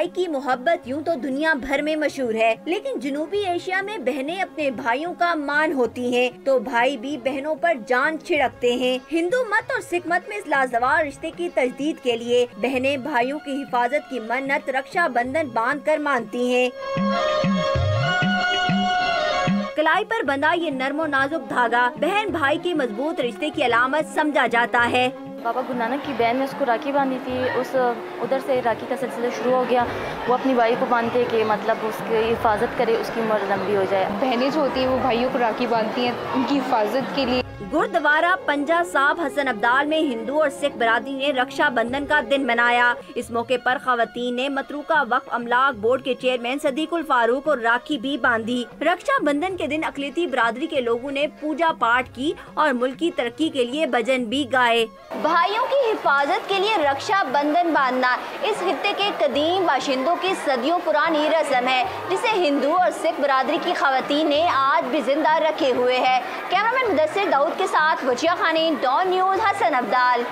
भाई की मोहब्बत यूं तो दुनिया भर में मशहूर है, लेकिन जनूबी एशिया में बहनें अपने भाइयों का मान होती हैं, तो भाई भी बहनों पर जान छिड़कते हैं। हिंदू मत और सिख मत में इस लाजवाब रिश्ते की तजदीद के लिए बहनें भाइयों की हिफाजत की मन्नत रक्षा बंधन बांध कर मानती हैं। कलाई पर बंधा ये नर्म और नाजुक धागा बहन भाई के मजबूत रिश्ते की अलामत समझा जाता है। बाबा गुरु नानक की बहन ने उसको राखी बांधी थी, उधर से राखी का सिलसिला शुरू हो गया। वो अपनी भाई को बांधते कि मतलब उसकी हिफाजत करे, उसकी उम्र लंबी हो जाए। बहनें जो होती हैं वो भाइयों को राखी बांधती हैं उनकी हिफाजत के लिए। गुरुद्वारा पंजा साहब हसन अब्दाल में हिंदू और सिख बरादरी ने रक्षा बंधन का दिन मनाया। इस मौके पर खवातीन ने मतरूका वक्फ अमलाक बोर्ड के चेयरमैन सदीकुल फारूक और राखी भी बांधी। रक्षा बंधन के दिन अकलियती बरादरी के लोगों ने पूजा पाठ की और मुल्क की तरक्की के लिए भजन भी गाए। भाइयों की हिफाजत के लिए रक्षा बंधन बांधना इस खित्ते के कदीम बाशिंदों की सदियों पुरानी रस्म है, जिसे हिंदू और सिख बरादरी की खवातीन ने आज भी जिंदा रखे हुए है। कैमरामैन मुदस्सिर दाऊद के साथ वजिया खानी, डॉन न्यूज़, हसन अब्दाल।